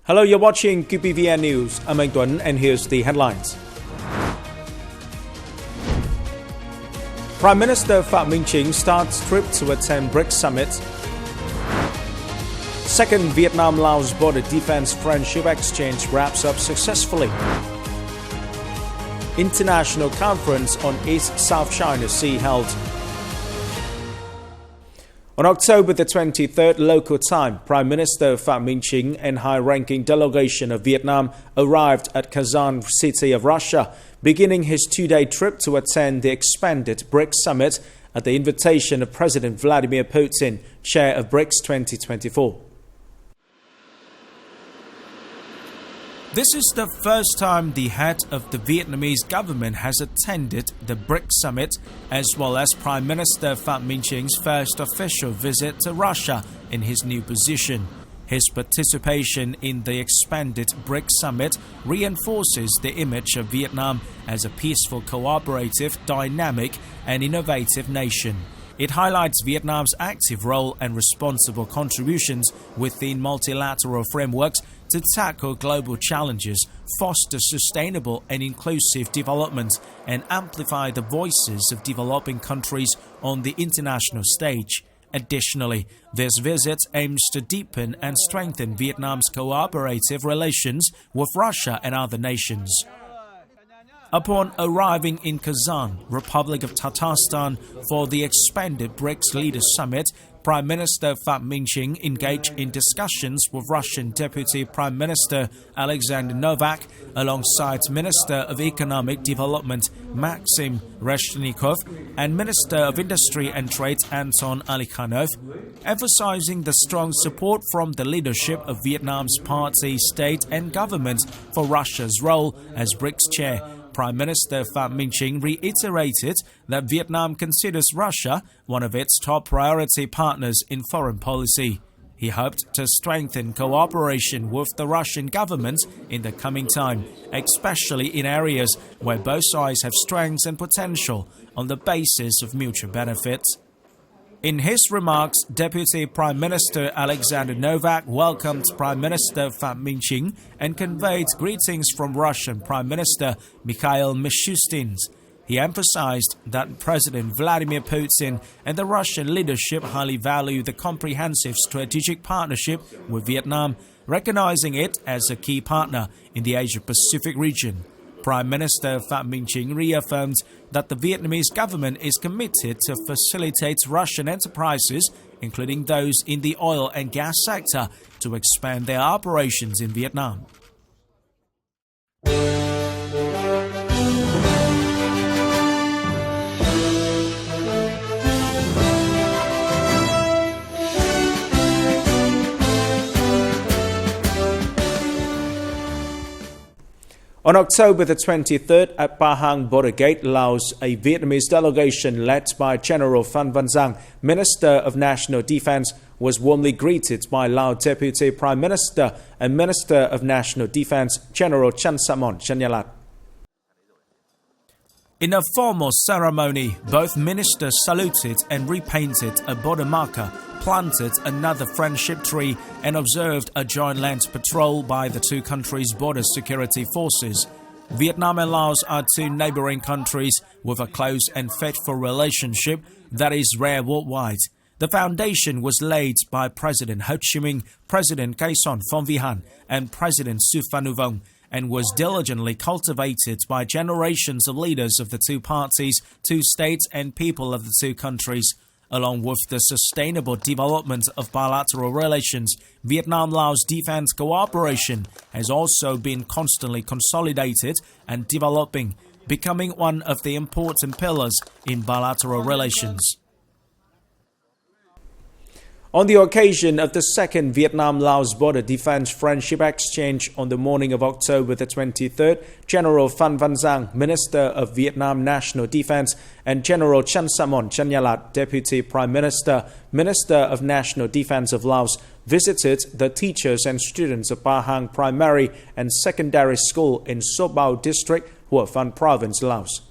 Hello, you're watching QPVN News. I'm Anh Tuấn, and here's the headlines. Prime Minister MINH starts trip to attend BRICS summit. Second Vietnam-Laos border defense friendship exchange wraps up successfully. International conference on East-South China Sea held. On October the 23rd local time, Prime Minister MINH and high-ranking delegation of Vietnam arrived at Kazan city of Russia, beginning his two-day trip to attend the expanded BRICS summit at the invitation of President Vladimir Putin, chair of BRICS 2024. This is the first time the head of the Vietnamese government has attended the BRICS summit, as well as Prime Minister MINH's first official visit to Russia in his new position. His participation in the expanded BRICS summit reinforces the image of Vietnam as a peaceful, cooperative, dynamic, and innovative nation. It highlights Vietnam's active role and responsible contributions within multilateral frameworks to tackle global challenges, foster sustainable and inclusive development, and amplify the voices of developing countries on the international stage. Additionally, this visit aims to deepen and strengthen Vietnam's cooperative relations with Russia and other nations. Upon arriving in Kazan, Republic of Tatarstan, for the expanded BRICS Leaders Summit, Prime Minister MINH engaged in discussions with Russian Deputy Prime Minister Alexander Novak, alongside Minister of Economic Development Maxim Reshetnikov and Minister of Industry and Trade Anton Alikhanov, emphasizing the strong support from the leadership of Vietnam's party, state and government for Russia's role as BRICS chair. Prime Minister MINH reiterated that Vietnam considers Russia one of its top priority partners in foreign policy. He hoped to strengthen cooperation with the Russian government in the coming time, especially in areas where both sides have strengths and potential on the basis of mutual benefit. In his remarks, Deputy Prime Minister Alexander Novak welcomed Prime Minister MINH and conveyed greetings from Russian Prime Minister Mikhail Mishustin. He emphasized that President Vladimir Putin and the Russian leadership highly value the comprehensive strategic partnership with Vietnam, recognizing it as a key partner in the Asia-Pacific region. Prime Minister MINH reaffirmed that the Vietnamese government is committed to facilitate Russian enterprises, including those in the oil and gas sector, to expand their operations in Vietnam. On October the 23rd at PHAM border gate, Laos, a Vietnamese delegation led by General Phan Van Giang, Minister of National Defense, was warmly greeted by Laos Deputy Prime Minister and Minister of National Defense, General Chan Samon Chanyalat. In a formal ceremony, both ministers saluted and repainted a border marker, planted another friendship tree, and observed a joint land patrol by the two countries' border security forces. Vietnam and Laos are two neighboring countries with a close and faithful relationship that is rare worldwide. The foundation was laid by President Ho Chi Minh, President Cây Son Phong and President Su Phan Nu Vong, and was diligently cultivated by generations of leaders of the two parties, two states and people of the two countries. Along with the sustainable development of bilateral relations, Vietnam-Laos defense cooperation has also been constantly consolidated and developing, becoming one of the important pillars in bilateral relations. On the occasion of the second Vietnam-Laos border defense friendship exchange on the morning of October the 23rd, General Phan Van Giang, Minister of Vietnam National Defense, and General Chan Samon Chanyalat, Deputy Prime Minister, Minister of National Defense of Laos, visited the teachers and students of PHAM Primary and Secondary School in So Bao District, Hủa Phan Province, Laos.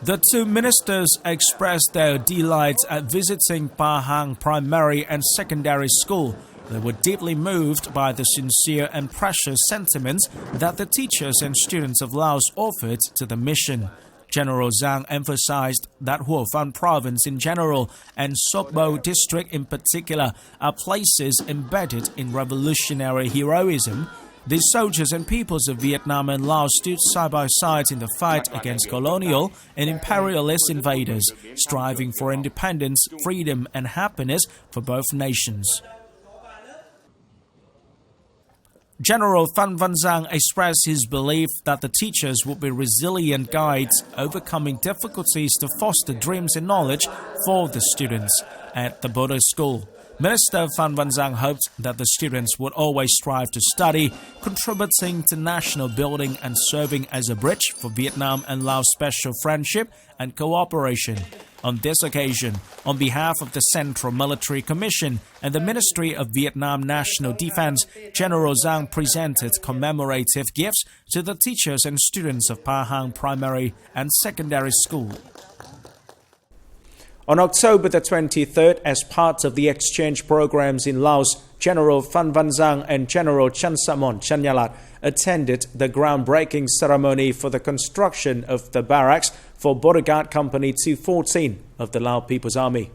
The two ministers expressed their delight at visiting PHAM Primary and Secondary School, they were deeply moved by the sincere and precious sentiments that the teachers and students of Laos offered to the mission. General Zhang emphasized that Hủa-Phan province in general and Sokbo district in particular are places embedded in revolutionary heroism. These soldiers and peoples of Vietnam and Laos stood side by side in the fight against colonial and imperialist invaders, striving for independence, freedom, and happiness for both nations. General Phan Van Giang expressed his belief that the teachers would be resilient guides, overcoming difficulties to foster dreams and knowledge for the students at the Buddhist school. Minister Phan Van Giang hoped that the students would always strive to study, contributing to national building and serving as a bridge for Vietnam and Laos special friendship and cooperation. On this occasion, on behalf of the Central Military Commission and the Ministry of Vietnam National Defense, General Zhang presented commemorative gifts to the teachers and students of PHAM Primary and Secondary School. On October the 23rd, as part of the exchange programs in Laos, General Phan Van Giang and General Chan Samon Chanyalat attended the groundbreaking ceremony for the construction of the barracks for Bodyguard Company 214 of the Lao People's Army.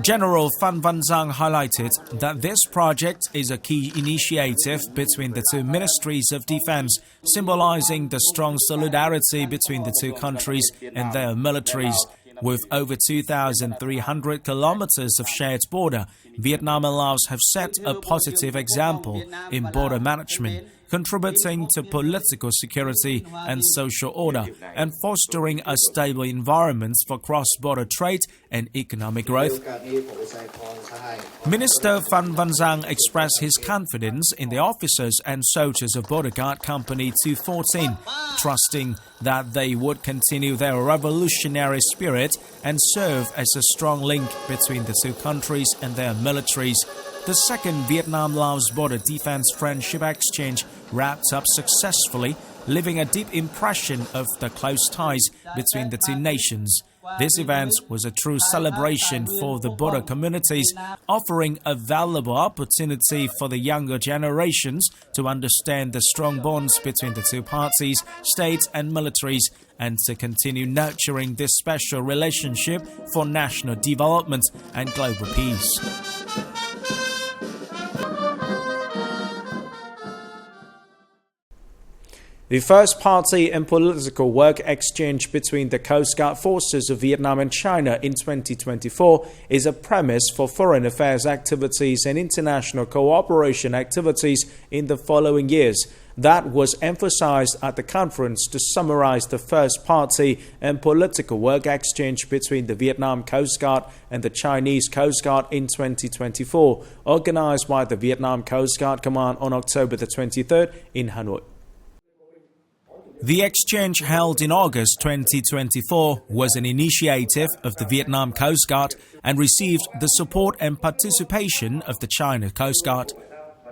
General Phan Van Giang highlighted that this project is a key initiative between the two ministries of defense, symbolizing the strong solidarity between the two countries and their militaries. With over 2,300 kilometers of shared border, Vietnam and Laos have set a positive example in border management, contributing to political security and social order, and fostering a stable environment for cross-border trade and economic growth. Minister Phan Van Giang expressed his confidence in the officers and soldiers of Bodyguard Company 214, trusting that they would continue their revolutionary spirit and serve as a strong link between the two countries and their militaries. The second Vietnam-Laos Border Defense Friendship Exchange wrapped up successfully, leaving a deep impression of the close ties between the two nations. This event was a true celebration for the border communities, offering a valuable opportunity for the younger generations to understand the strong bonds between the two parties, states and militaries, and to continue nurturing this special relationship for national development and global peace. The first party and political work exchange between the Coast Guard forces of Vietnam and China in 2024 is a premise for foreign affairs activities and international cooperation activities in the following years. That was emphasized at the conference to summarize the first party and political work exchange between the Vietnam Coast Guard and the Chinese Coast Guard in 2024, organized by the Vietnam Coast Guard Command on October the 23rd in Hanoi. The exchange held in August 2024 was an initiative of the Vietnam Coast Guard and received the support and participation of the China Coast Guard.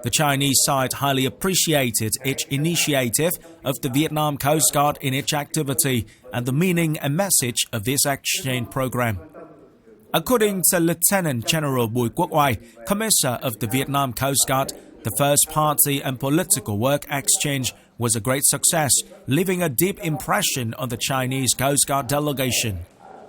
The Chinese side highly appreciated each initiative of the Vietnam Coast Guard in each activity and the meaning and message of this exchange program. According to Lieutenant General Bùi Quốc Oai, Commissioner of the Vietnam Coast Guard, the first party and political work exchange was a great success, leaving a deep impression on the Chinese Coast Guard delegation.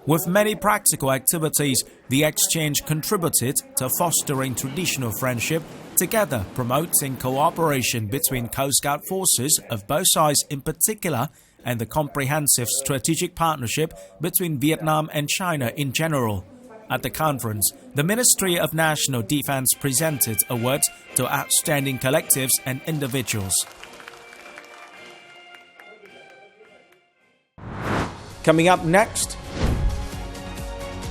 With many practical activities, the exchange contributed to fostering traditional friendship, together promoting cooperation between Coast Guard forces of both sides in particular, and the comprehensive strategic partnership between Vietnam and China in general. At the conference, the Ministry of National Defense presented awards to outstanding collectives and individuals. Coming up next,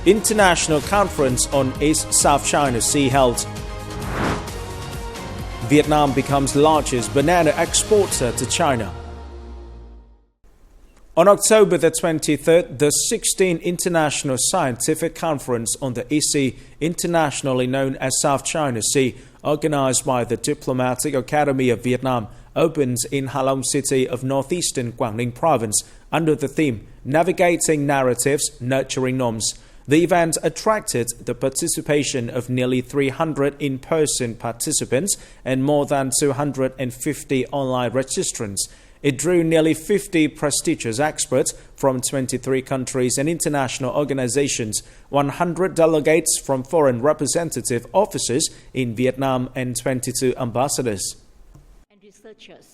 International Conference on East-South China Sea held. Vietnam becomes largest banana exporter to China. On October the 23rd, the 16th International Scientific Conference on the East Sea, internationally known as South China Sea, organized by the Diplomatic Academy of Vietnam, opens in Ha Long City of northeastern Quảng Ninh Province under the theme Navigating Narratives, Nurturing Norms. The event attracted the participation of nearly 300 in-person participants and more than 250 online registrants. It drew nearly 50 prestigious experts from 23 countries and international organizations, 100 delegates from foreign representative offices in Vietnam, and 22 ambassadors. And researchers.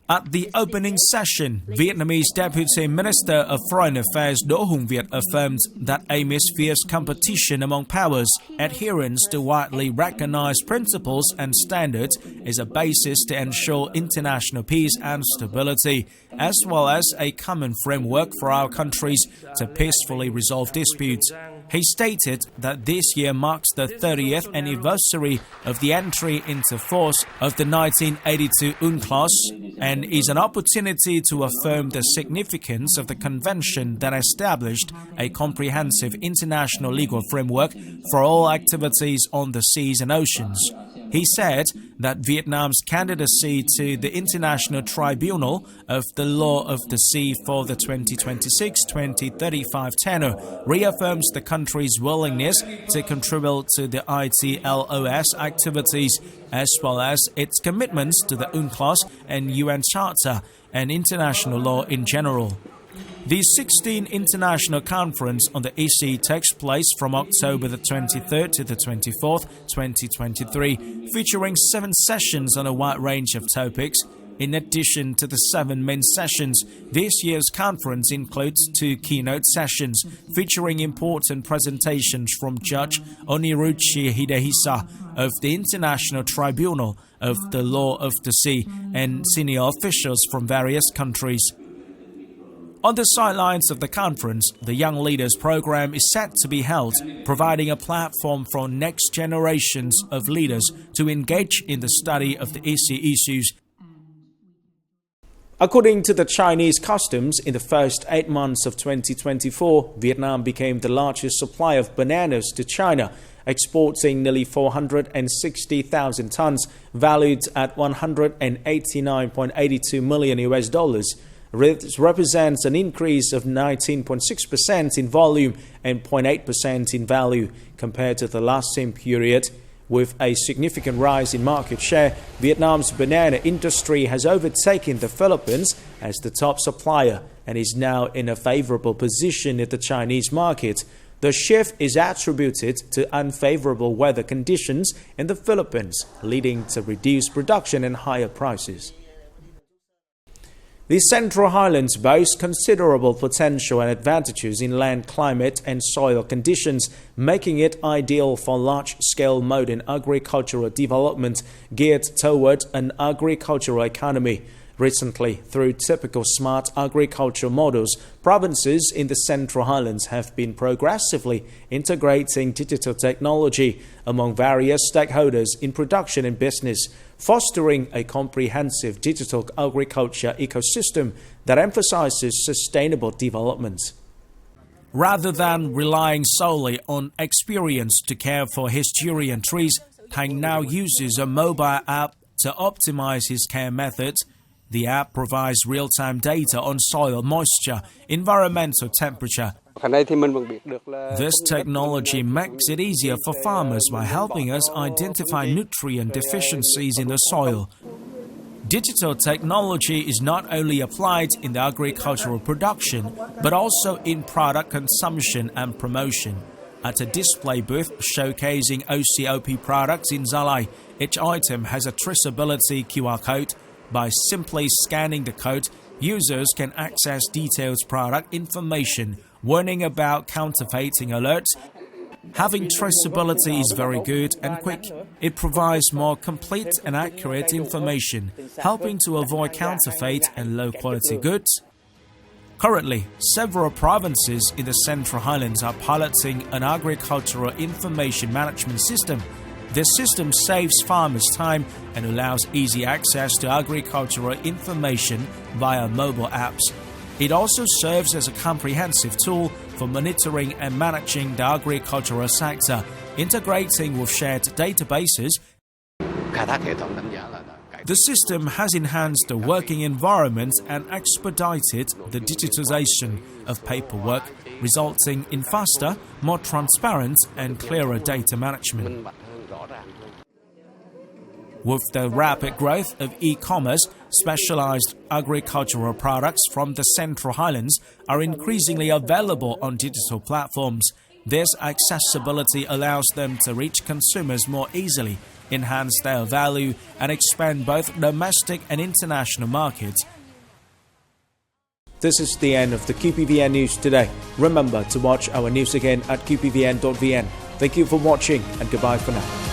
At the opening session, Vietnamese Deputy Minister of Foreign Affairs Đỗ Hùng Việt affirmed that amidst fierce competition among powers, adherence to widely recognized principles and standards is a basis to ensure international peace and stability, as well as a common framework for our countries to peacefully resolve disputes. He stated that this year marks the 30th anniversary of the entry into force of the 1982 UNCLOS and is an opportunity to affirm the significance of the convention that established a comprehensive international legal framework for all activities on the seas and oceans. He said that Vietnam's candidacy to the International Tribunal of the Law of the Sea for the 2026-2035 tenure reaffirms the country's willingness to contribute to the LAOS activities, as well as its commitments to the UNCLOS and UN Charter and international law in general. The 16th International Conference on the EC takes place from October the 23rd to the 24th, 2023, featuring 7 sessions on a wide range of topics. In addition to the 7 main sessions, this year's conference includes 2 keynote sessions featuring important presentations from Judge Oniruchi Hidehisa of the International Tribunal of the Law of the Sea and senior officials from various countries. On the sidelines of the conference, the Young Leaders Program is set to be held, providing a platform for next generations of leaders to engage in the study of the EC issues. According to the Chinese customs, in the first 8 months of 2024, Vietnam became the largest supplier of bananas to China, exporting nearly 460,000 tons, valued at $189.82 million. This represents an increase of 19.6% in volume and 0.8% in value compared to the last same period. With a significant rise in market share, Vietnam's banana industry has overtaken the Philippines as the top supplier and is now in a favorable position in the Chinese market. The shift is attributed to unfavorable weather conditions in the Philippines, leading to reduced production and higher prices. The Central Highlands boast considerable potential and advantages in land, climate, and soil conditions, making it ideal for large-scale modern agricultural development geared toward an agricultural economy. Recently, through typical smart agricultural models, provinces in the Central Highlands have been progressively integrating digital technology among various stakeholders in production and business, fostering a comprehensive digital agriculture ecosystem that emphasizes sustainable development. Rather than relying solely on experience to care for his durian trees, Thanh now uses a mobile app to optimize his care methods. The app provides real-time data on soil moisture, environmental temperature. This technology makes it easier for farmers by helping us identify nutrient deficiencies in the soil. Digital technology is not only applied in the agricultural production, but also in product consumption and promotion. At a display booth showcasing OCOP products in Gia Lai, each item has a traceability QR code. By simply scanning the code, users can access detailed product information, warning about counterfeiting alerts. Having traceability is very good and quick. It provides more complete and accurate information, helping to avoid counterfeit and low-quality goods. Currently, several provinces in the Central Highlands are piloting an agricultural information management system. This system saves farmers time and allows easy access to agricultural information via mobile apps. It also serves as a comprehensive tool for monitoring and managing the agricultural sector, integrating with shared databases. The system has enhanced the working environment and expedited the digitization of paperwork, resulting in faster, more transparent and clearer data management. With the rapid growth of e-commerce, specialized agricultural products from the Central Highlands are increasingly available on digital platforms. This accessibility allows them to reach consumers more easily, enhance their value, and expand both domestic and international markets. This is the end of the QPVN News today. Remember to watch our news again at qpvn.vn. Thank you for watching and goodbye for now.